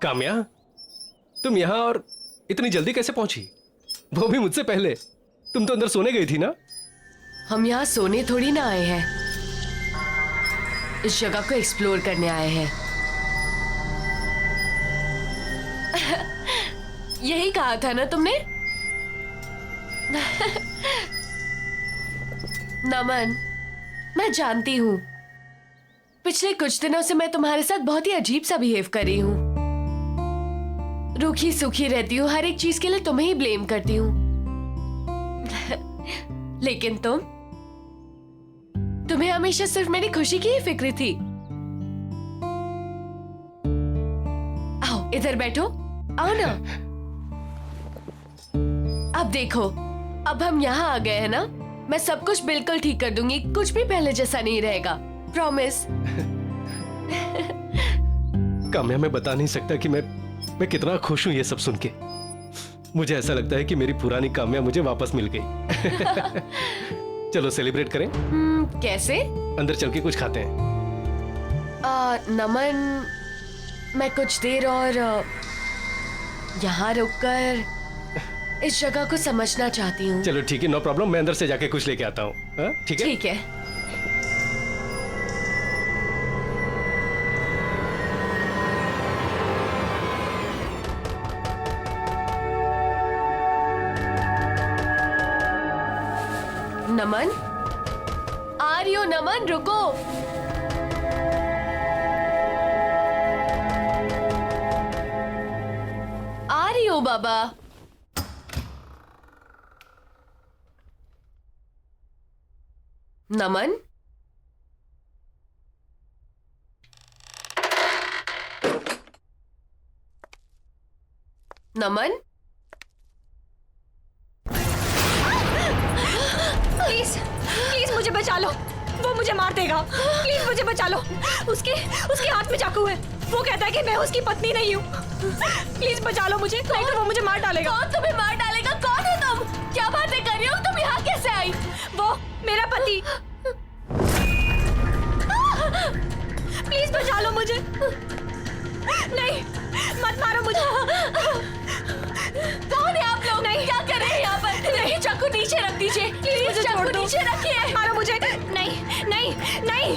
काम्या, तुम यहाँ और इतनी जल्दी कैसे पहुंची? वो भी मुझसे पहले। तुम तो अंदर सोने गई थी ना? हम यहाँ सोने थोड़ी ना आए हैं, इस जगह को एक्सप्लोर करने आए हैं। यही कहा था ना तुमने? नमन, मैं जानती हूँ पिछले कुछ दिनों से मैं तुम्हारे साथ बहुत ही अजीब सा बिहेव कर रही हूँ। रूखी सूखी रहती हूँ, हर एक चीज के लिए तुम्हें ही ब्लेम करती हूँ। लेकिन तुम्हें हमेशा सिर्फ मेरी खुशी की ही फिक्र थी। आओ इधर बैठो, आओ ना। अब देखो, अब हम यहाँ आ गए हैं ना, मैं सब कुछ बिल्कुल ठीक कर दूंगी, कुछ भी पहले जैसा नहीं रहेगा, प्रॉमिस। काम्या, मैं बता नहीं सकता कि मैं कितना खुश हूं ये सब सुन के। मुझे ऐसा लगता है कि मेरी पुरानी काम्या मुझे वापस मिल गई। चलो सेलिब्रेट करें। कैसे? अंदर चल के कुछ खाते हैं। नमन, मैं कुछ देर और यहाँ रुककर इस जगह को समझना चाहती हूँ। चलो ठीक है, नो प्रॉब्लम, मैं अंदर से जाके कुछ लेके आता हूँ। ठीक है? ठीक है। नमन, आ रही हो? नमन रुको। आ रही हो बाबा? नमन, नमन, प्लीज प्लीज मुझे बचा लो, वो मुझे मार देगा। प्लीज मुझे बचा लो। उसके हाथ में चाकू है, वो कहता है कि मैं उसकी पत्नी नहीं हूँ। प्लीज बचा लो मुझे, नहीं तो वो मुझे मार डालेगा। कौन तुम्हें मार डालेगा? कौन है तुम? क्या बातें कर रही हो? तुम यहाँ कैसे आई? वो मेरा पति। प्लीज बचा लो मुझे। नहीं, मत मारो मुझे। कौन है आप लोग? नहीं, क्या कर रहे हैं यहाँ पर? नहीं, चाकू नीचे रख दीजिए। प्लीज मुझे छोड़ दो। नीचे रखिए। मत मारो मुझे। नहीं नहीं नहीं।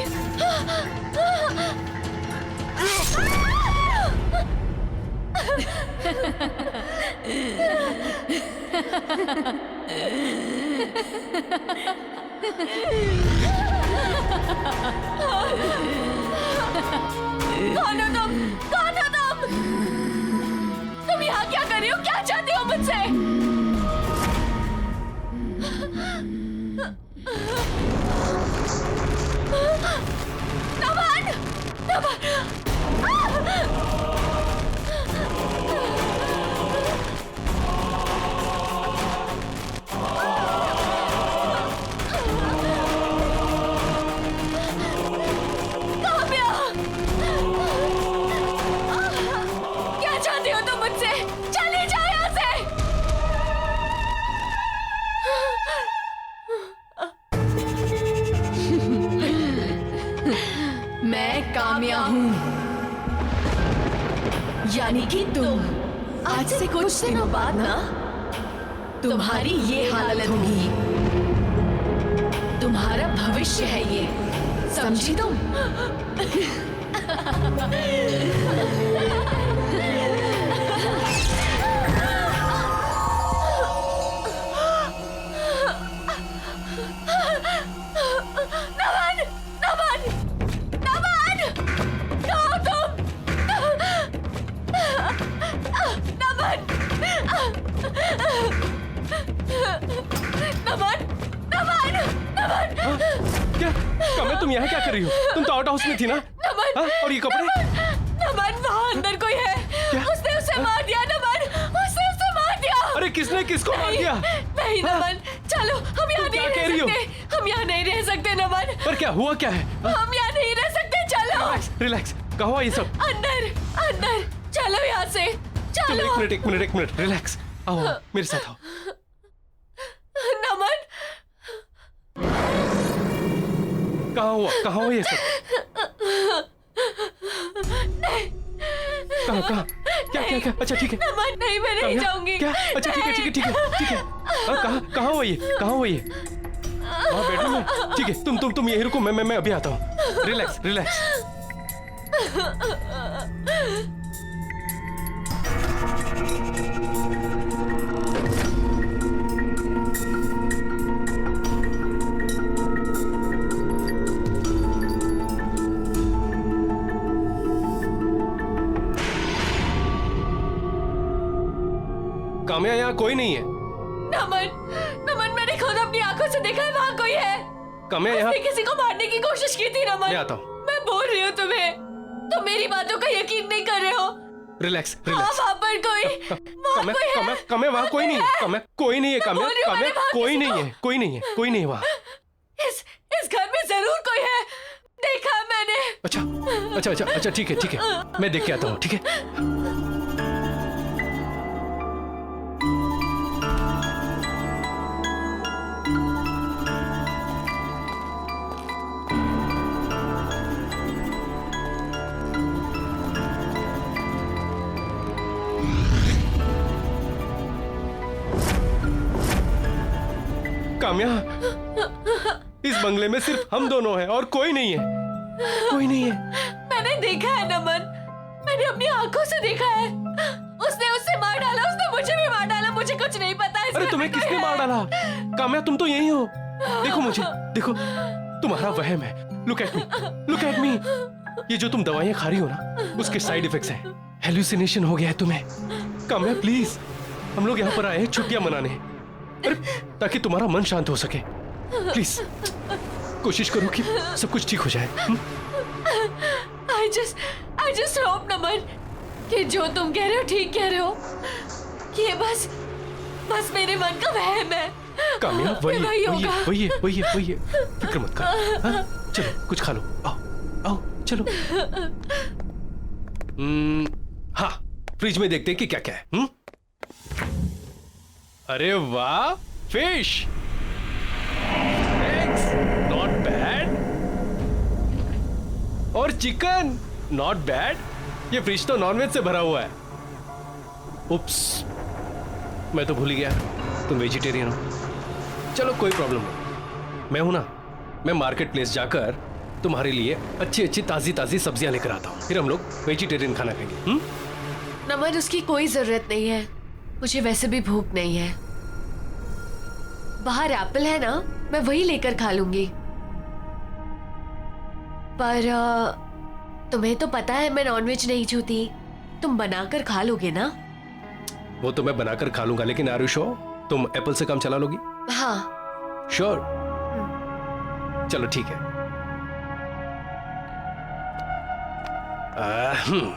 कौन हो तुम? कौन हो तुम? तुम यहाँ क्या कर रही हो? क्या चाहती हो मुझसे? नमन! नमन! क्या चाहती हो तुम मुझसे? चले जाओ यहाँ से। मैं काम्या हूँ, यानी कि तुम। आज से कुछ दिनों बाद ना तुम्हारी ये हालत होगी। तुम्हारा भविष्य है ये, समझी तुम? नमन! नमन! नमन! कहाँ तुम? नमन! नमन! नमन! नमन! क्या काम्या, तुम यहाँ क्या कर रही हो? तुम तो आउट हाउस में थी ना? नमन! और ये कपड़े? नमन, वहाँ अंदर कोई है। क्या? उसने उसे मार दिया। नमन, उसने उसे मार दिया। अरे किसने किसको मार दिया? नहीं नमन, चलो हम यहाँ नहीं क्या कह रह रही हो? सकते। हम यहाँ नहीं रह सकते नमन। पर क्या हुआ क्या है? हम यहाँ नहीं रह सकते, चलो। रिलैक्स रिलैक्स, कहाँ हुआ ये सब? अंदर अंदर चलो यहाँ से, चलो चलो। एक मिनट रिलैक्स, आओ मेरे साथ आओ। नमन, कहाँ हुआ ये सब? कहाँ? क्या क्या क्या? अच्छा ठीक है। नमन नहीं, मैं नहीं काम्या, जाऊंगी। क्या? अच्छा ठीक है ठीक है ठीक है ठीक है। कहाँ कहाँ हो ये? कहाँ हो ये? हाँ बेडरूम में। ठीक है, तुम यहीं रुको, मैं अभी आता हूँ। Relax relax. काम्या, यहाँ कोई नहीं है। नमन, नमन मैंने खुद अपनी आंखों से देखा है वहाँ कोई है। काम्या यहाँ। उसने किसी को मारने की कोशिश की थी नमन। मैं आता हूँ। मैं बोल रही हूँ तुम्हें, तुम मेरी बातों का यकीन नहीं कर रहे हो। रिलैक्स हाँ, रिलैक्स। वहाँ पर कोई, वहाँ काम्या कोई है। काम्या काम्या, वहाँ कोई नहीं है। काम्या कोई नहीं है। काम्या बोल रही हूँ, काम्या मैंने वहाँ कोई किसी नहीं को- है, कोई नहीं है, कोई नहीं है वहाँ। इस घर में जरूर कोई है, देखा मैंने। अच्छा अच्छा अच्छा अच्छा ठीक है ठीक है, मैं देख के आता हूँ। ठीक है। काम्या, इस बंगले में सिर्फ हम दोनों हैं और कोई नहीं है, कोई नहीं है। मैंने देखा है नमन, मैंने अपनी आंखों से देखा है। उसने उससे मार डाला, उसने मुझे भी मार डाला, मुझे कुछ नहीं पता। इस अरे घर तुम्हें में कोई किसने है। मार डाला? काम्या तुम तो यही हो। देखो मुझे, देखो, तुम्हारा वहम है। Look at me, look at me. ये जो तुम दवाइयां खा रही हो ना, उसके साइड इफेक्ट्स हैं। हेलुसिनेशन हो गया है तुम्हें। काम्या प्लीज, हम लोग यहाँ पर आए हैं छुट्टियां मनाने, अरे ताकि तुम्हारा मन शांत हो सके। प्लीज कोशिश करो कि सब कुछ ठीक हो जाए। I just hope नमन कि जो तुम कह रहे हो ठीक कह रहे हो, कि ये बस मेरे मन का वहम है। काम्या ये वही वही है, वही होगा। है, वही है, वही है, वही है। फिक्र मत कर। हाँ? चलो कुछ खा लो। आओ आओ चलो। हाँ, फ्रिज में देखते हैं कि क्या क्या है। अरे वाह, फिश, एग्स, नॉट बैड, और चिकन, नॉट बैड। ये फ्रिज तो नॉनवेज से भरा हुआ है। उप्स, मैं तो भूल ही गया तुम वेजिटेरियन हो। चलो कोई प्रॉब्लम नहीं, मैं हूं ना, मैं मार्केट प्लेस जाकर तुम्हारे लिए अच्छी अच्छी ताजी ताजी सब्जियां लेकर आता हूँ, फिर हम लोग वेजिटेरियन खाना खाएंगे। नमन उसकी कोई जरूरत नहीं है, मुझे वैसे भी भूख नहीं है। बाहर एप्पल है ना, मैं वही लेकर खा लूंगी। पर तुम्हें तो पता है मैं नॉनवेज नहीं छूती, तुम बनाकर खा लोगे ना? वो तो मैं बनाकर खा लूंगा, लेकिन आर यू श्योर तुम एप्पल से काम चला लोगी? हाँ। श्योर? चलो ठीक है। हम्म।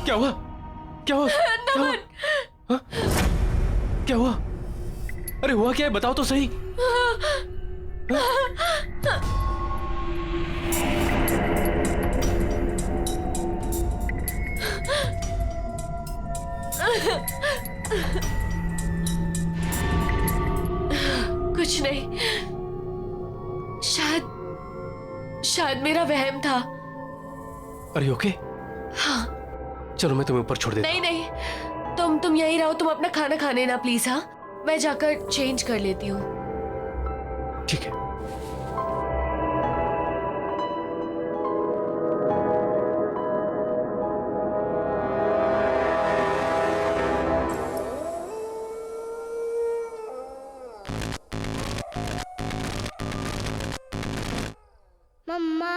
क्या हुआ? क्या हुआ? क्या हुआ? हाँ? क्या हुआ? अरे हुआ क्या है, बताओ तो सही। कुछ नहीं, शायद मेरा वहम था। अरे ओके? हाँ। चलो मैं तुम्हें ऊपर छोड़ देता नहीं नहीं, तुम यहीं रहो, तुम अपना खाना खाने ना प्लीज। हाँ, मैं जाकर चेंज कर लेती हूँ। हूँ। ठीक है। मम्मा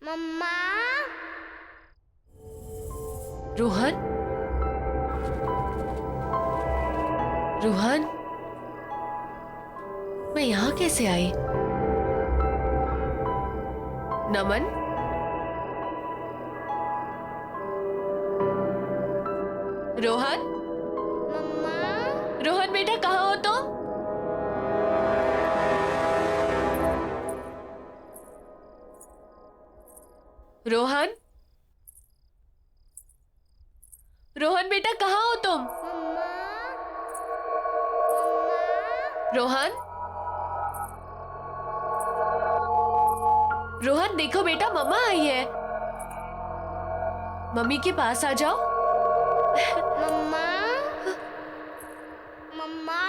मम्मा। रोहन, रोहन, मैं यहाँ कैसे आई? नमन, रोहन, मम्मा। रोहन बेटा कहाँ हो तुम? रोहन, रोहन बेटा कहाँ हो तुम? रोहन, रोहन देखो बेटा मम्मा आई है। मम्मी के पास आ जाओ। मम्मा। मम्मा।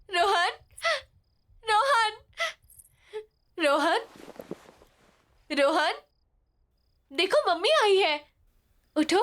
रोहन, रोहन, रोहन, रोहन, देखो मम्मी आई है। उठो।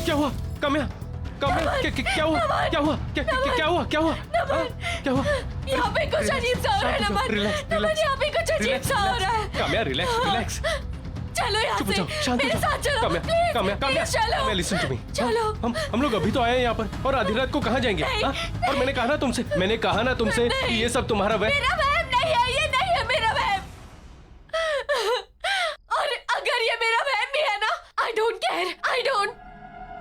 क्या हुआ काम्या? काम्या क्या हुआ? क्या हुआ? क्या हुआ? क्या हुआ? हाँ? क्या हुआ? यहाँ पे कुछ अजीब सा हो रहा है नमन। रिलैक्स, नमन रिलैक्स। यहाँ पे कुछ अजीब सा हो रहा है। Kamya relax, relax. चलो यहाँ चुप हो से जाओ, शांत हो मेरे जाओ। साथ चलो काम्या, प्लीज, काम्या, काम्या, प्लीज चलो। Kamya, listen to me। चलो। हम लोग अभी तो आए हैं यहाँ पर और आधी रात को कहाँ जाएंगे? नहीं। हाँ? और मैंने कहा ना तुमसे कि ये सब तुम्हारा वह मेरा वहम नहीं है, ये नहीं है मेरा वहम। और अगर ये मेरा वहम भी है ना, I don't care, I don't.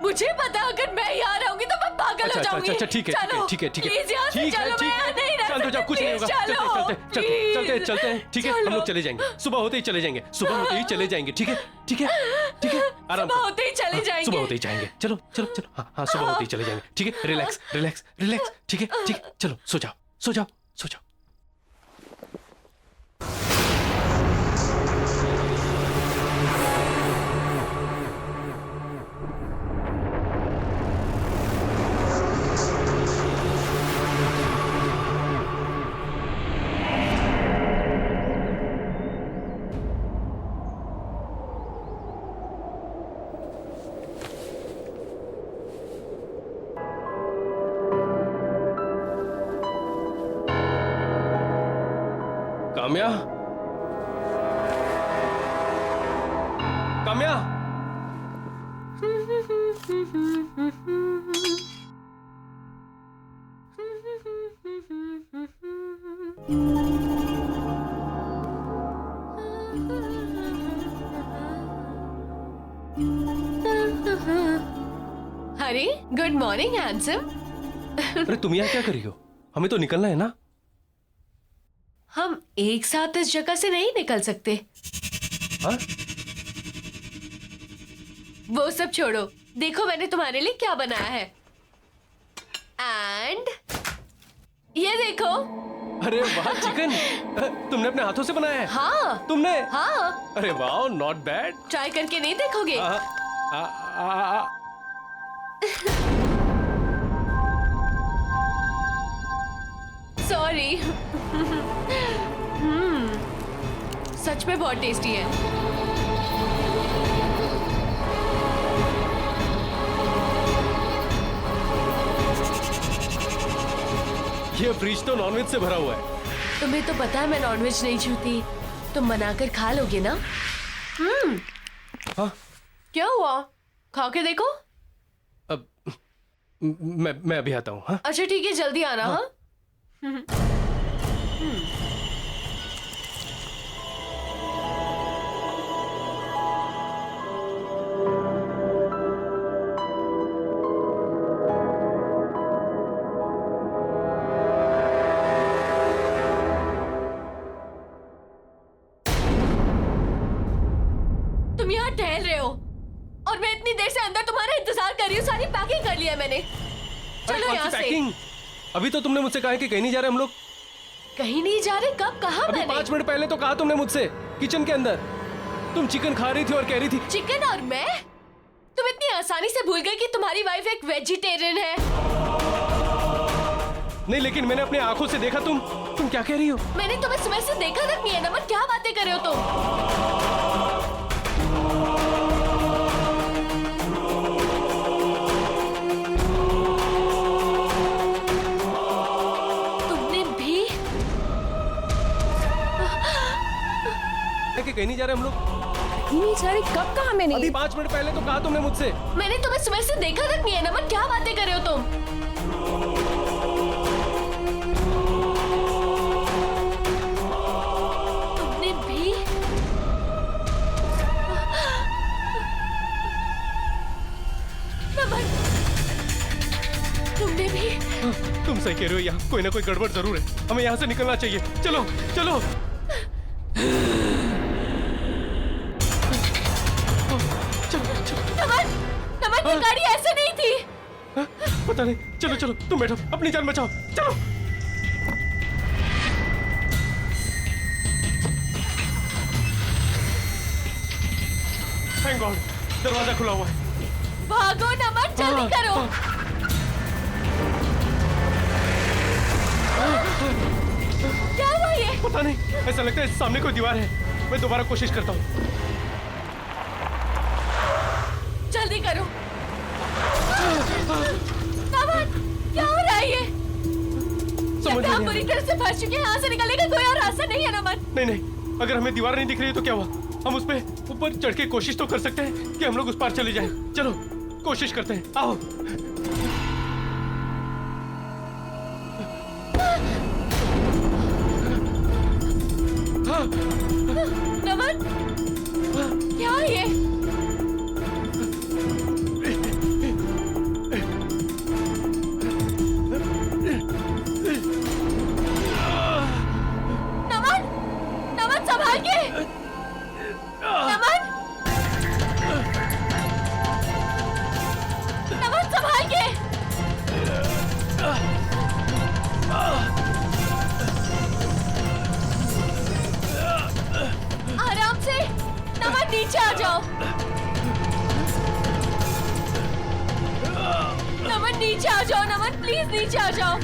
मुझे पता अगर मैं यहाँ रहूंगी तो मैं पागल हो जाऊंगी। अच्छा ठीक है चलो, ठीक है ठीक है प्लीज यहाँ से ठीक है चलो, मैं ठीक यहाँ है नहीं रह शांत हो जाओ, कुछ नहीं सकती, होगा। प्लीज चलते हैं ठीक है, चलो। हम लोग चले जाएंगे, सुबह होते ही चले जाएंगे, सुबह होते ही चले जाएंगे। ठीक है ठीक है ठीक है, आराम सुबह करो। होते ही चले हाँ, जाएंगे। सुबह होते ही जाएंगे। चलो चलो चलो, हाँ सुबह होते ही चले जाएंगे। ठीक है, रिलैक्स रिलैक्स रिलैक्स। ठीक है चलो, सो जाओ सो जाओ सो जाओ। काम्या, काम्या, हरी, गुड मॉर्निंग हैंडसम। अरे तुम यहाँ क्या कर रही हो? हमें तो निकलना है ना। हम एक साथ इस जगह से नहीं निकल सकते। हाँ? वो सब छोड़ो, देखो मैंने तुम्हारे लिए क्या बनाया है। एंड ये देखो। अरे वाह, चिकन तुमने अपने हाथों से बनाया है? हाँ तुमने? हाँ, अरे वाह, नॉट बैड। ट्राई करके नहीं देखोगे? सॉरी। सच में बहुत टेस्टी है। ये फ्रिज तो नॉनवेज से भरा हुआ है। तुम्हें तो पता है मैं नॉनवेज नहीं छूती, तुम बनाकर खा लोगे ना? हाँ? क्या हुआ, खा के देखो। अब मैं अभी आता हूँ। हाँ? अच्छा ठीक है, जल्दी आना। हाँ, तुम यहाँ टहल रहे हो और मैं इतनी देर से अंदर तुम्हारा इंतजार कर रही हूँ। सारी पैकिंग कर लिया मैंने। अरे चलो कौन यहाँ सी से। पैकिंग? अभी तो तुमने मुझसे कहा है कि कहीं नहीं जा रहे हम लोग। कहीं नहीं जा रहे? कब कहा अभी मैंने? 5 मिनट पहले तो कहा तुमने मुझसे, किचन के अंदर। तुम चिकन खा रही थी और कह रही थी चिकन और मैं? तुम इतनी आसानी से भूल गए कि तुम्हारी वाइफ एक वेजिटेरियन है। नहीं, लेकिन मैंने अपनी आंखों से देखा। तुम क्या कह रही हो? मैंने तुम्हें सुबह से देखा तक नहीं है नमन, क्या बातें कर रहे हो तुम? तुमने भी? कि कहीं नहीं जा रहे हम लोग। नहीं जा रही, कब कहा मैंने? अभी 5 मिनट पहले तो कहा तुमने मुझसे। मैंने तुम्हें सुबह से देखा तक नहीं है नमन, क्या बातें कर रहे हो तुम? तुमने भी? नमन, तुमने भी? तुम सही कह रहे हो, यहाँ कोई ना कोई गड़बड़ जरूर है। हमें यहाँ से निकलना चाहिए। चलो चलो। चलो चलो। नमन, नमन ये गाड़ी ऐसे नहीं थी। पता नहीं। चलो चलो, तुम बैठो, अपनी जान बचाओ। चलो। थैंक गॉड, दरवाजा खुला हुआ है। भागो नमन, जल्दी करो। क्या हुआ ये? पता नहीं, ऐसा लगता है सामने कोई दीवार है। मैं दोबारा कोशिश करता हूँ। जल्दी करो। नमन, क्या हो रहा है ये? समझ हम नहीं बुरी तरह से फंस चुके हैं, यहाँ से निकलने का कोई और रास्ता नहीं है नमन। नहीं नहीं, अगर हमें दीवार नहीं दिख रही है तो क्या हुआ? हम उस पे ऊपर चढ़ के कोशिश तो कर सकते हैं कि हम लोग उस पार चले जाएं। चलो कोशिश करते हैं, आओ। नमन, क्या है ये? नमन, नमन संभाल के। नमन, नमन संभाल के। आराम से। नमन नीचे आ जाओ। नमन नीचे आ जाओ। नमन प्लीज नीचे आ जाओ।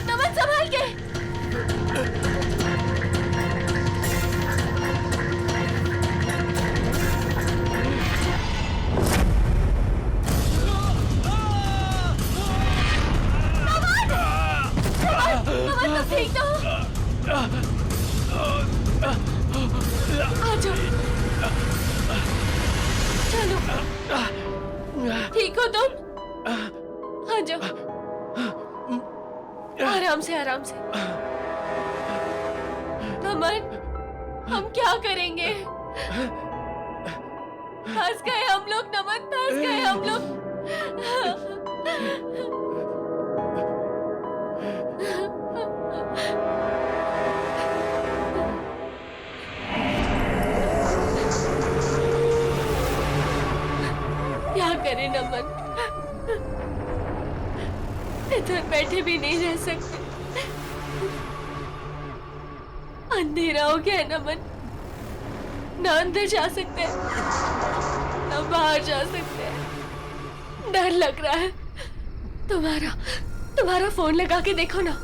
नमन संभाल के। नमन तुम ठीक तो हो? आ जाओ। चलो, ठीक हो तुम? आ जाओ। आराम से, आराम से। नमन, हम क्या करेंगे? फंस गए हम लोग नमन, फंस गए हम लोग। इधर बैठे भी नहीं रह सकते। अंधेरा हो गया है नमन, ना अंदर जा सकते हैं ना बाहर जा सकते हैं। डर लग रहा है। तुम्हारा फोन लगा के देखो ना।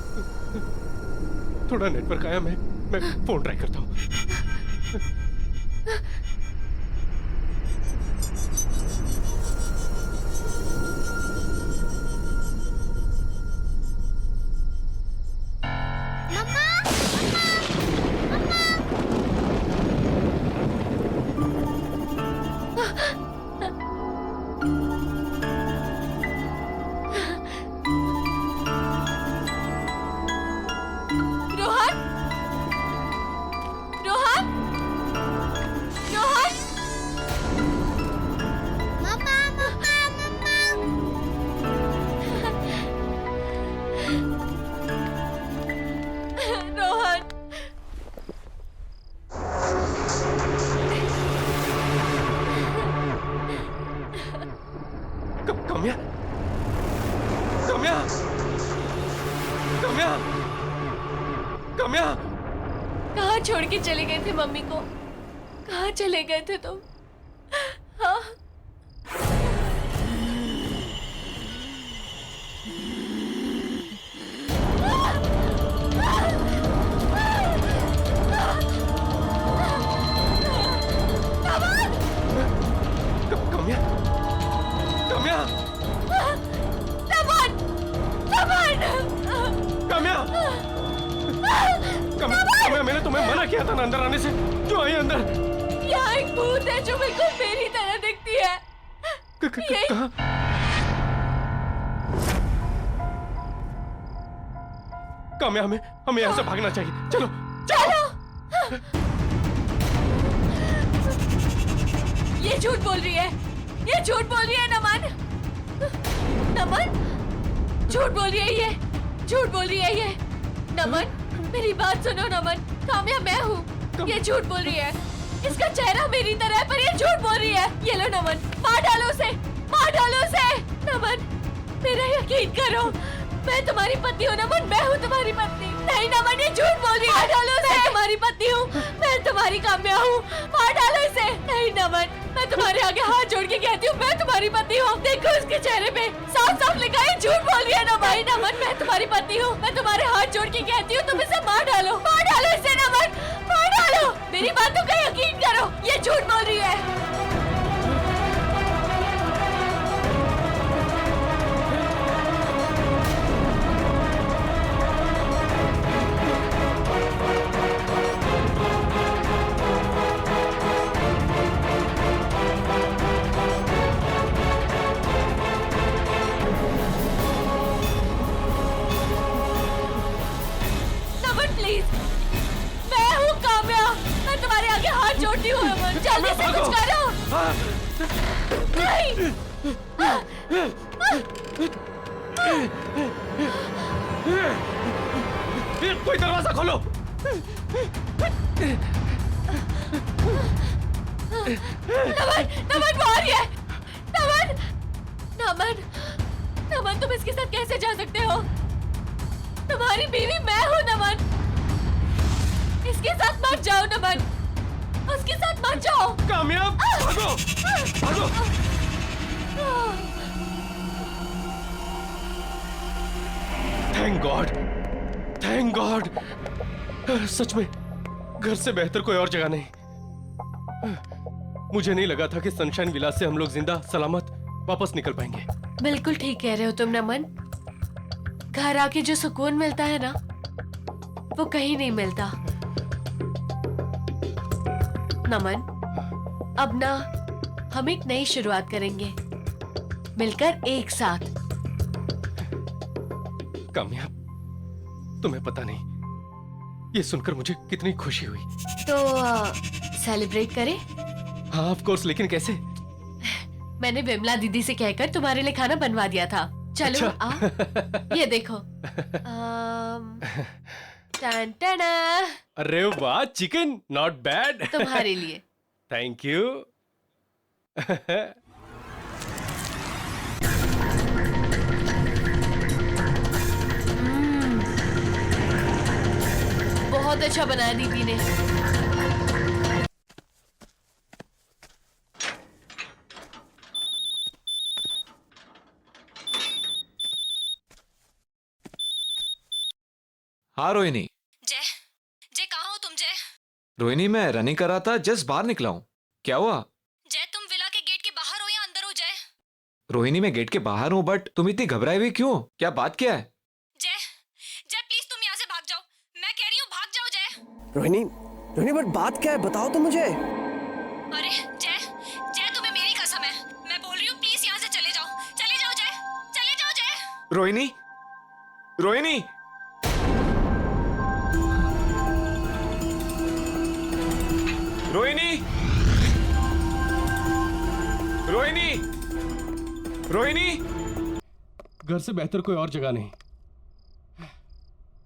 थोड़ा नेटवर्क आया, मैं फोन ट्राई करता हूँ। रोहन, रोहन, रोहन, मम्मा मम्मा मम्मा रोहन। काम्या, काम्या, काम्या, काम्या। कहाँ छोड़ के चले गए थे मम्मी को? कहाँ चले गए थे तुम? हाँ? काम्या, काम्या, नमन, नमन, काम्या, काम्या, मैंने तुम्हें मना किया था ना अंदर आने से। क्यों आई अंदर? यहाँ एक भूत है जो बिल्कुल मेरी तरह दिखती है। यही- कहाँ? काम्या, हमें यहाँ से भागना चाहिए। चलो, चलो। ये झूठ बोल रही है, ये झूठ बोल रही है नमन, नमन, झूठ बोल रही है ये, झूठ बोल रही है ये। नमन, मेरी बात सुनो नमन, काम्या मैं हूँ। ये झूठ बोल रही है, इसका चेहरा मेरी तरह है पर ये झूठ बोल रही है। ये लो नमन, मार डालो उसे, मार डालो उसे। नमन, मेरा यकीन करो, मैं तुम्हारी पत्नी हूँ नमन, मैं हूँ तुम्हारी पत्नी। नहीं नमन, ये झूठ बोल रही है। मार डालो उसे। मैं तुम्हारी पत्नी हूँ, मैं तुम्हारी काम्या हूँ। मार डालो इसे। नहीं नमन, मैं तुम्हारे आगे हाथ जोड़ के कहती हूँ मैं तुम्हारी पत्नी हूँ। देखो उसके चेहरे पे साफ साफ लिखा है झूठ बोल रही है नमन। नहीं नमन, मैं तुम्हारी पत्नी हूँ, मैं तुम्हारे हाथ जोड़ के कहती हूँ तुम इसे मार डालो, मार डालो इसे नमन, मार डालो। मेरी बातों का यकीन करो, ये झूठ बोल रही है। नमन प्लीज, मैं हूँ काम्या, मैं तुम्हारे आगे हाथ जोड़ती हूँ नमन, जल्दी से कुछ करो। नहीं, कोई दरवाजा खोलो। नमन, नमन वो आ रही है। नमन, नमन, नमन तुम इसके साथ कैसे जा सकते हो? तुम्हारी बीवी मैं हूँ नमन, इसके साथ मत जाओ नमन, उसके साथ मत जाओ। कामयाब, भागो, भागो। Thank God, thank God. सच में घर से बेहतर कोई और जगह नहीं। मुझे नहीं लगा था कि सनशाइन विला से हम लोग जिंदा सलामत वापस निकल पाएंगे। बिल्कुल ठीक कह रहे हो तुम नमन, घर आके जो सुकून मिलता है ना वो कहीं नहीं मिलता। नमन, अब ना हम एक नई शुरुआत करेंगे मिलकर एक साथ। कामयाब, तुम्हें पता नहीं ये सुनकर मुझे कितनी खुशी हुई। तो सेलिब्रेट करें? हाँ ऑफ कोर्स, लेकिन कैसे? मैंने विमला दीदी से कहकर तुम्हारे लिए खाना बनवा दिया था। चलो अच्छा। आओ, ये देखो। टन टना, अरे वाह, चिकन नॉट बैड। तुम्हारे लिए। Thank you. बहुत अच्छा बनाया दीदी ने। हाँ रोहिणी। जय, जय कहाँ हो तुम जय? रोहिणी मैं रनिंग कर रहा था, जस्ट बाहर निकला हूँ। क्या हुआ? जय तुम विला के गेट के बाहर हो या अंदर हो जय? रोहिणी मैं गेट के बाहर हूँ, बट तुम इतनी घबराई हुई क्यों? क्या बात क्या है? जय, जय प्लीज तुम यहाँ से भाग जाओ। मैं कह रही हूँ भाग जाओ जय। रोहिणी, रोहिणी बट बात क्या है, बताओ तो मुझे। अरे जय, जय तुम्हें मेरी कसम है, मैं बोल रही हूँ प्लीज यहाँ से चले जाओ। चले जाओ जय, चले जाओ जय। रोहिणी, रोहिणी, रोहिणी, रोहिणी, रोहिणी। घर से बेहतर कोई और जगह नहीं।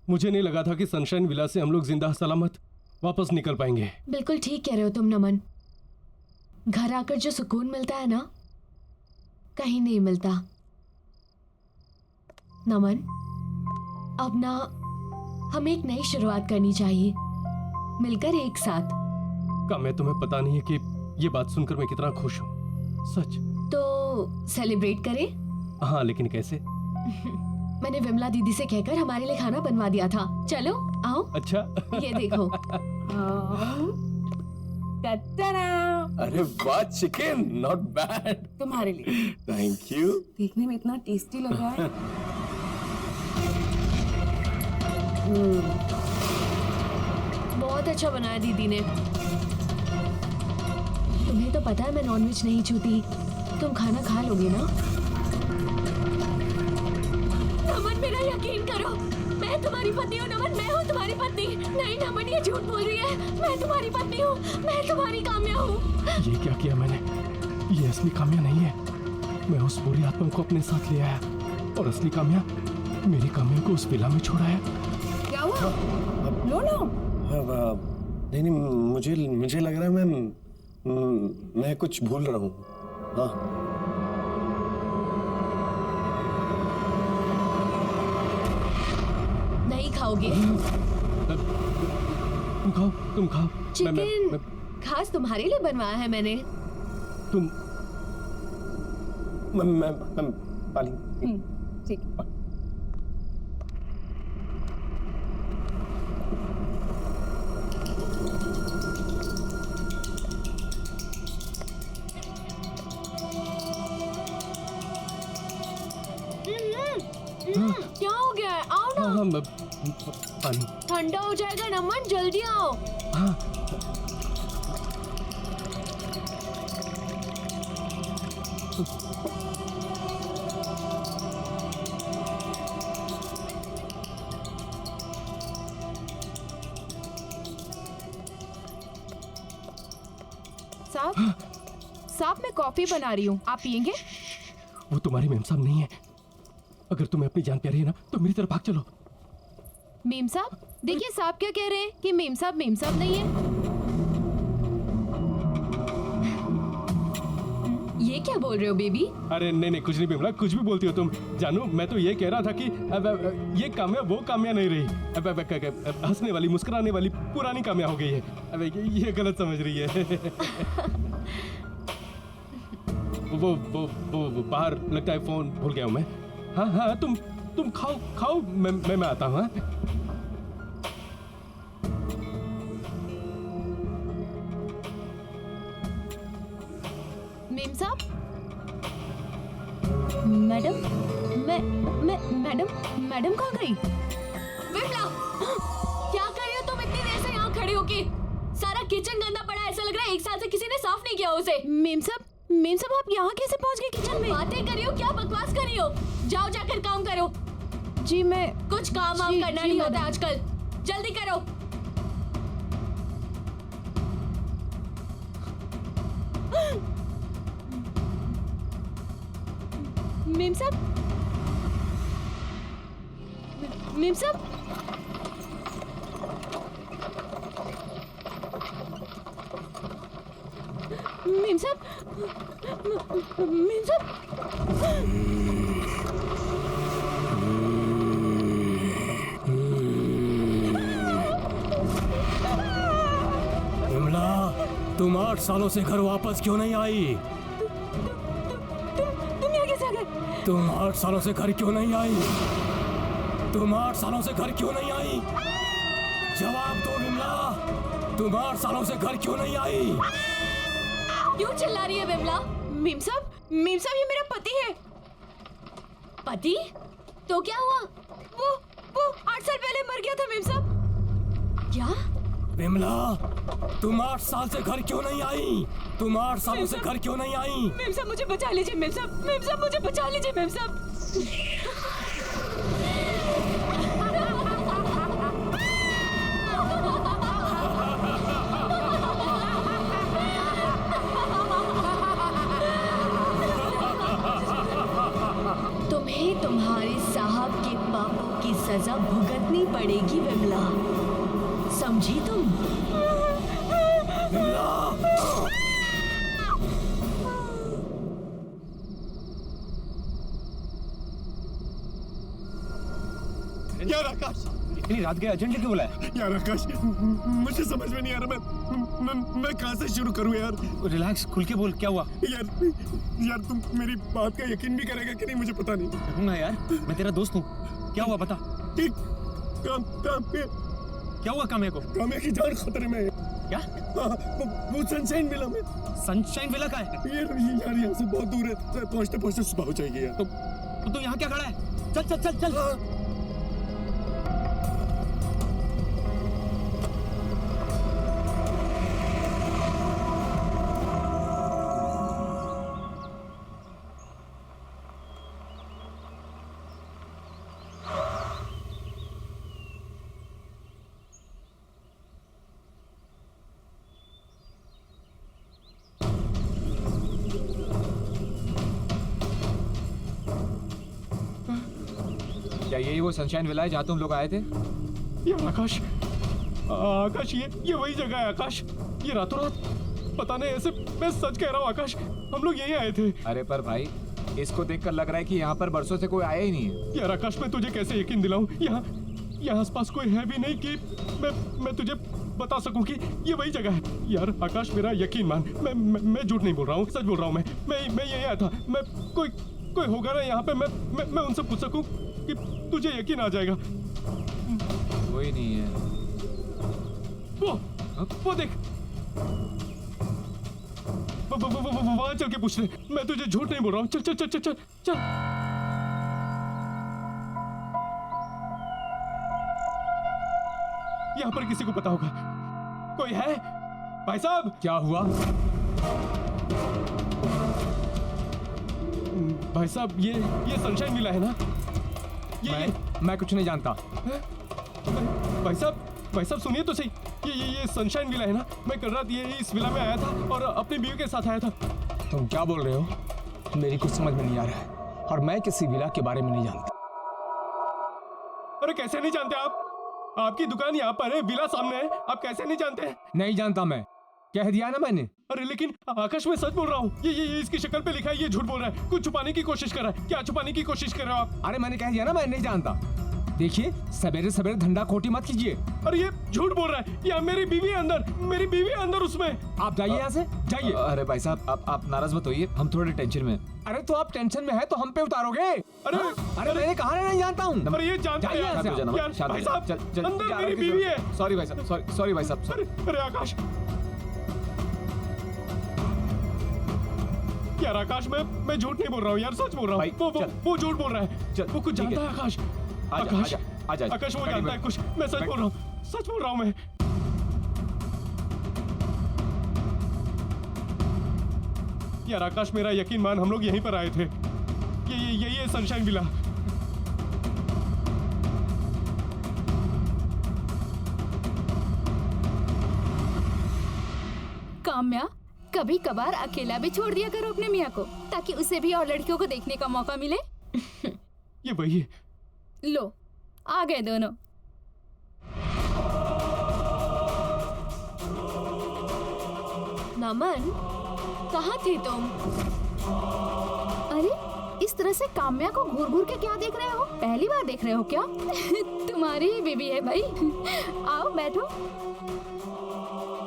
मुझे नहीं लगा था कि सनशाइन विला से हम लोग जिंदा सलामत वापस निकल पाएंगे। बिल्कुल ठीक कह रहे हो तुम नमन। घर आकर जो सुकून मिलता है ना, कहीं नहीं मिलता। नमन, अब ना हमें एक नई शुरुआत करनी चाहिए, मिलकर एक साथ। काम्या, तुम्हें पता नहीं है कि ये बात सुनकर मैं कितना खुश हूँ, सच। तो सेलिब्रेट करें? हाँ, लेकिन कैसे? मैंने विमला दीदी से कहकर हमारे लिए खाना बनवा दिया था। चलो आओ। अच्छा। ये देखो। अरे वाह, चिकन नॉट बैड। तुम्हारे लिए। Thank you. देखने में इतना टेस्टी लग रहा है। बहुत अच्छा बनाया दीदी ने। तुम्हें तो पता है मैं नॉनवेज नहीं छूती। तुम खाना खा लोगे ना? नमन मेरा यकीन करो, मैं तुम्हारी पत्नी हूँ। नमन, मैं हूँ तुम्हारी पत्नी। नहीं नमन, ये झूठ बोल रही है। मैं तुम्हारी पत्नी हूँ, मैं तुम्हारी काम्या हूँ। ये क्या किया मैंने? ये असली काम्या नहीं है। मैं उस बुरी आत्मा को अपने साथ ले आया और असली काम्या मेरी काम्या को उस विला में छोड़ाया। क्या हुआ? लो लो। नहीं नहीं, मुझे लग रहा है मैं कुछ भूल रहा हूँ। हाँ। नहीं खाओगे? तुम खाओ, तुम खाओ। चिकन खास तुम्हारे लिए बनवाया है मैंने। तुम मैं पाली। ठीक। क्या हो गया है? आओ ना। हाँ, पानी। ठंडा हो जाएगा नमन, जल्दी आओ। हाँ। साहब मैं कॉफी बना रही हूँ, आप पियेंगे? वो तुम्हारी मेम साहब नहीं है। अगर तुम्हें अपनी जान प्यारी है ना, तो मेरी तरफ भाग चलो। मेम साहब, देखिए साहब क्या कह रहे हैं कि मेम साहब नहीं है। ये क्या बोल रहे हो बेबी? अरे नहीं, कुछ नहीं बिमला, कुछ भी बोलती हो तुम। जानू, मैं तो ये कह रहा था कि ये काम्या वो काम्या नहीं रही। हंसने वाली, मुस्कुराने वाली पुरानी काम्या हो गई है। ये गलत समझ रही है। वो बाहर लगता है फोन भूल गया हूँ मैं। हाँ, तुम खाओ, मैं आता हूँ। मेम साहब, मैडम, मैडम कहाँ गई? विमला, क्या कर रही हो तुम इतनी देर से यहाँ खड़ी होके? सारा किचन गंदा पड़ा है, ऐसा लग रहा है एक साल से किसी ने साफ नहीं किया उसे। मेम साहब आप यहाँ कैसे पहुँच गए किचन में? बातें कर रही हो, क्या बकवास कर रही हो? जाओ जाकर काम करो। जी मैं कुछ काम वाम करना नहीं होता आजकल, जल्दी करो। मेम साहब, मेम साहब, मेम साहब, मेम साहब। तुम 8 सालों से घर वापस क्यों नहीं आई? तुम यहाँ कैसे आ गए? तुम 8 सालों से घर क्यों नहीं आई? तुम 8 सालों से घर क्यों नहीं आई? जवाब दो विमला, तुम 8 सालों से घर क्यों नहीं आई? क्यों चिल्ला रही है विमला? मेम साहब ये मेरा पति है। पति? तो क्या हुआ? वो 8 साल पहले मर गया था मेम साहब। क्या? विमला, तुम 8 साल से घर क्यों नहीं आई? तुम 8 सालों से घर क्यों नहीं आई? मेम साहब मुझे बचा लीजिए मेम साहब मुझे बचा लीजिए मेम साहब। तुम्हें तुम्हारे साहब के पापों की सजा भुगतनी पड़ेगी विमला, समझी तुम? यार आकाश, इतनी रात के अर्जेंटली क्यों बुलाया? यार आकाश, मुझे समझ में नहीं आ रहा मैं कहाँ से शुरू करूँ यार? रिलैक्स, खुल के बोल, क्या हुआ? यार तुम मेरी बात का यकीन भी करेगा कि नहीं मुझे पता नहीं। करूंगा यार, मैं तेरा दोस्त हूँ। क्या हुआ बता? ठीक, काम पे क्या हुआ काम्या को? काम्या की जान खतरे में है। क्या? वो सनशाइन विला में। सनशाइन विला का है? यार यहाँ से बहुत दूर है, पहुँचते पहुँचते सुबह हो जाएगी यार। तो तू यहाँ क्या खड़ा है? चल चल चल चल। क्या यही वो सनशाइन विला है जहाँ तुम लोग आए थे? यार आकाश ये वही जगह है आकाश। ये रातों रात पता नहीं, ऐसे मैं सच कह रहा हूँ आकाश, हम लोग यहीं आए थे। अरे पर भाई, इसको देखकर लग रहा है कि यहाँ पर बरसों से कोई आया ही नहीं है। यार आकाश, मैं तुझे कैसे यकीन दिलाऊं? यहाँ आसपास कोई है भी नहीं कि मैं तुझे बता सकूं कि ये वही जगह है। यार आकाश, मेरा यकीन मान, मैं झूठ नहीं बोल रहा हूँ, सच बोल रहा हूँ। मैं यहीं आया था। मैं कोई होगा ना यहाँ पे, मैं उनसे पूछ सकूं कि तुझे यकीन आ जाएगा। कोई नहीं है। वो देख, वहां चल के पूछ ले। मैं तुझे झूठ नहीं बोल रहा हूँ। चल चल चल चल चल चल। यहाँ पर किसी को पता होगा। कोई है? भाई साहब। क्या हुआ? भाई साहब, ये सनशाइन विला है ना? मैं कुछ नहीं जानता। भाई साहब सुनिए तो सही। ये सनशाइन विला है ना? मैं कल रात इस विला में आया था और अपनी बीवी के साथ आया था। तुम क्या बोल रहे हो? मेरी कुछ समझ में नहीं आ रहा है, और मैं किसी विला के बारे में नहीं जानता। अरे कैसे नहीं जानते आप? आपकी दुकान यहाँ पर है, विला सामने है, आप कैसे नहीं जानते? नहीं जानता मैं, कह दिया ना मैंने। अरे लेकिन आकाश, मैं सच बोल रहा हूँ। ये इसकी शक्ल पे लिखा है, ये झूठ बोल रहा है। कुछ छुपाने की कोशिश कर रहा है। क्या छुपाने की कोशिश कर रहे हो आप? अरे मैंने कह दिया ना, मैं नहीं जानता। देखिए, सवेरे सवेरे धंधा खोटी मत कीजिए। अरे ये झूठ बोल रहा है। या मेरी बीवी अंदर उसमें। आप जाइए यहाँ से, जाइए। अरे भाई साहब, आप नाराज मत होइए, हम थोड़े टेंशन में। अरे तो आप टेंशन में है तो हम पे उतारोगे? अरे मैंने कहा नहीं जानता हूँ। अरे ये जानता है यार। भाई साहब, अंदर मेरी बीवी है। सॉरी भाई साहब, सॉरी भाई साहब। अरे आकाश, यार आकाश, मैं झूठ नहीं बोल रहा हूँ यार, सच बोल रहा हूँ। वो झूठ बोल रहा है। वो कुछ जानता है आकाश। आकाश वो जानता है कुछ। मैं सच बोल रहा हूँ मैं। यार आकाश, मेरा यकीन मान, हम लोग यहीं पर आए थे। ये सनशाइन विला। काम्या, कभी कभार अकेला भी छोड़ दिया करो अपने मियाँ को, ताकि उसे भी और लड़कियों को देखने का मौका मिले। ये वही है। लो, आ गए दोनों। नमन, कहाँ थे तुम? अरे, इस तरह से काम्या को घूर घूर के क्या देख रहे हो? पहली बार देख रहे हो क्या? तुम्हारी ही बीवी है भाई। आओ बैठो।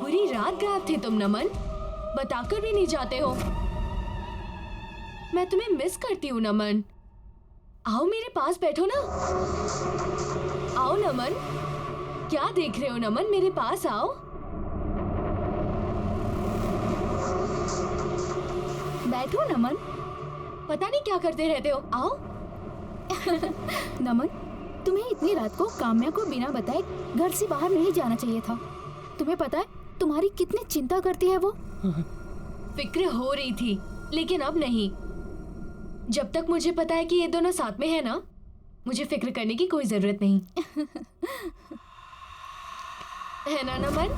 पूरी रात गायब थे तुम नमन। बताकर भी नहीं जाते हो। मैं तुम्हें मिस करती हूँ नमन। आओ मेरे पास बैठो ना। आओ नमन। क्या देख रहे हो नमन, मेरे पास आओ। बैठो नमन। पता नहीं क्या करते रहते हो, आओ। नमन, तुम्हें इतनी रात को काम्या को बिना बताए घर से बाहर नहीं जाना चाहिए था। तुम्हें पता है तुम्हारी कितनी चिंता करती है वो। फिक्र हो रही थी, लेकिन अब नहीं। जब तक मुझे पता है कि ये दोनों साथ में है ना, मुझे फिक्र करने की कोई जरूरत नहीं है ना नमन?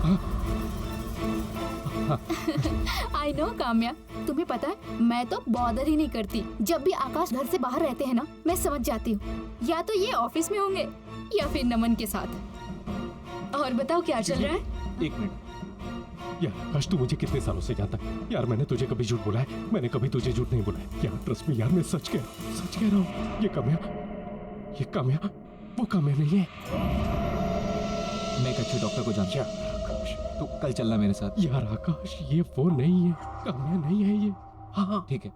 आई नो काम्या, तुम्हें पता है मैं तो बॉदर ही नहीं करती। जब भी आकाश घर से बाहर रहते हैं ना, मैं समझ जाती हूँ या तो ये ऑफिस में होंगे या फिर नमन के साथ। और बताओ क्या चल रहा है? एक मिनट। यार आकाश, तू मुझे कितने सालों से जानता है यार। मैंने तुझे कभी झूठ बोला है? मैंने कभी तुझे झूठ नहीं बोला है यार। ट्रस्ट मी यार, मैं सच कह रहा हूँ। ये काम्या वो काम्या नहीं है। मैं एक अच्छे डॉक्टर को जानता हूँ। तू कल चलना मेरे साथ। यार आकाश, ये वो नहीं है, काम्या नहीं है ये। हाँ ठीक है,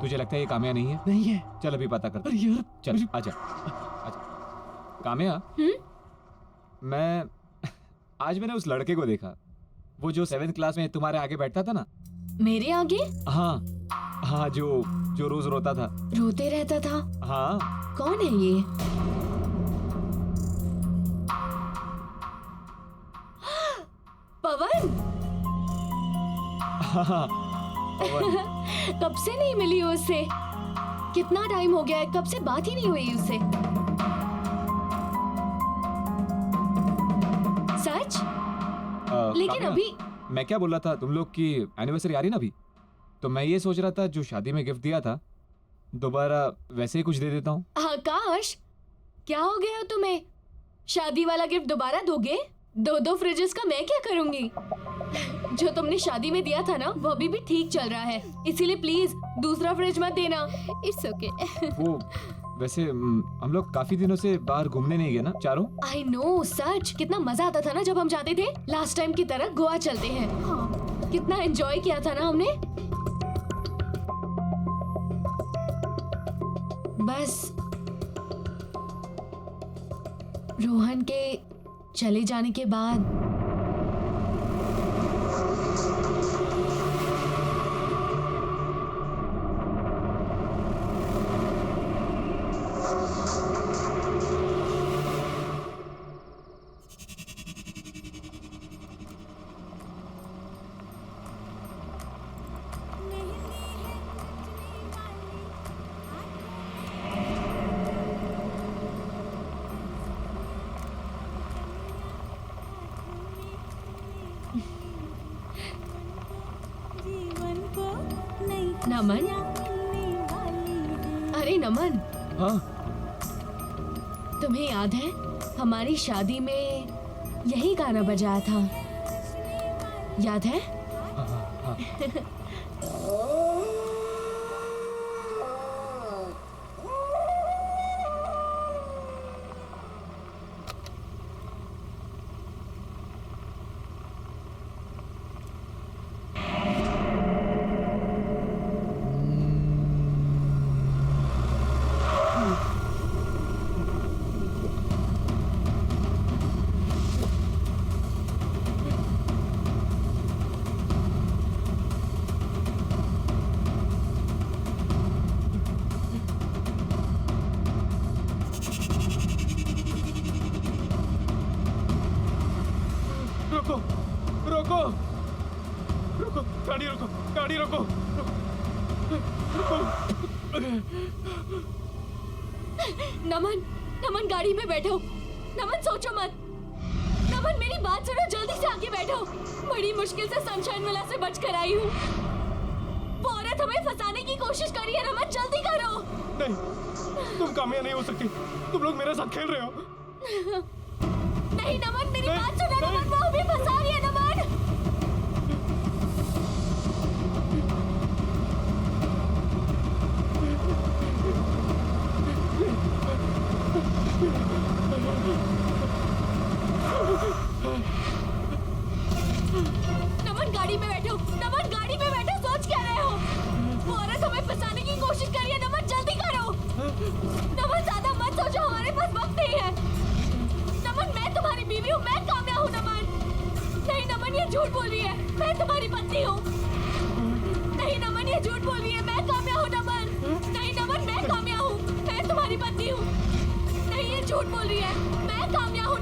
तुझे लगता है ये काम्या नहीं है? नहीं है। चल अभी पता करते। अरे यार चल आजा। काम्या, आज मैंने उस लड़के को देखा, वो जो 7th क्लास में तुम्हारे आगे बैठता था ना। मेरे आगे? हाँ, जो रोज रोता था, रोते रहता था। हाँ। कौन है ये? पवन। हाँ, पवन। कब से नहीं मिली हो उससे? कितना टाइम हो गया है, कब से बात ही नहीं हुई उससे। सच? लेकिन काम्या, अभी मैं क्या बोल रहा था, तुम लोग की एनिवर्सरी आ रही ना अभी, तो मैं ये सोच रहा था जो शादी में गिफ्ट दिया था दोबारा वैसे ही कुछ दे देता हूँ। आकाश, क्या हो गया तुम्हें? शादी वाला गिफ्ट दोबारा दोगे? 2 फ्रिजेस का मैं क्या करूंगी? जो तुमने शादी में दिया था ना, वो अभी भी ठीक चल रहा है, इसीलिए प्लीज दूसरा फ्रिज मत देना। It's okay. वो वैसे हम लोग काफी दिनों से बाहर घूमने नहीं गए ना चारों। आई नो, सच कितना मजा आता था ना जब हम जाते थे। लास्ट टाइम की तरह गोवा चलते हैं। हाँ, कितना एंजॉय किया था ना हमने। बस रोहन के चले जाने के बाद नमन। अरे नमन, हाँ, तुम्हें याद है हमारी शादी में यही गाना बजाया था? याद है? गाड़ी रोको। नमन, नमन गाड़ी में बैठो। नमन सोचो मत। नमन मेरी बात सुनो, जल्दी से आगे बैठो। बड़ी मुश्किल से सनशाइन विला से बच कर आई हूँ। वो औरत हमें फंसाने की कोशिश कर रही है। नमन जल्दी करो। नहीं, तुम कामयाब नहीं हो सकती। तुम लोग मेरे साथ खेल रहे हो। नहीं नमन, मेरी बात सुनो। नमन वो हमें फंसा रही है। नमन नमन गाड़ी में बैठो। नमन गाड़ी साफ नहीं है। नमन, मैं तुम्हारी बीवी हूँ, मैं काम्या हूँ नमन। नहीं नमन, ये झूठ बोल रही है, मैं तुम्हारी पत्नी हूँ। नहीं नमन, ये झूठ बोल रही है, मैं काम्या हूँ नमन। नहीं नमन, मैं काम्या हूँ, मैं तुम्हारी पत्नी हूँ। नहीं, ये झूठ बोल रही है, मैं काम्या हूँ।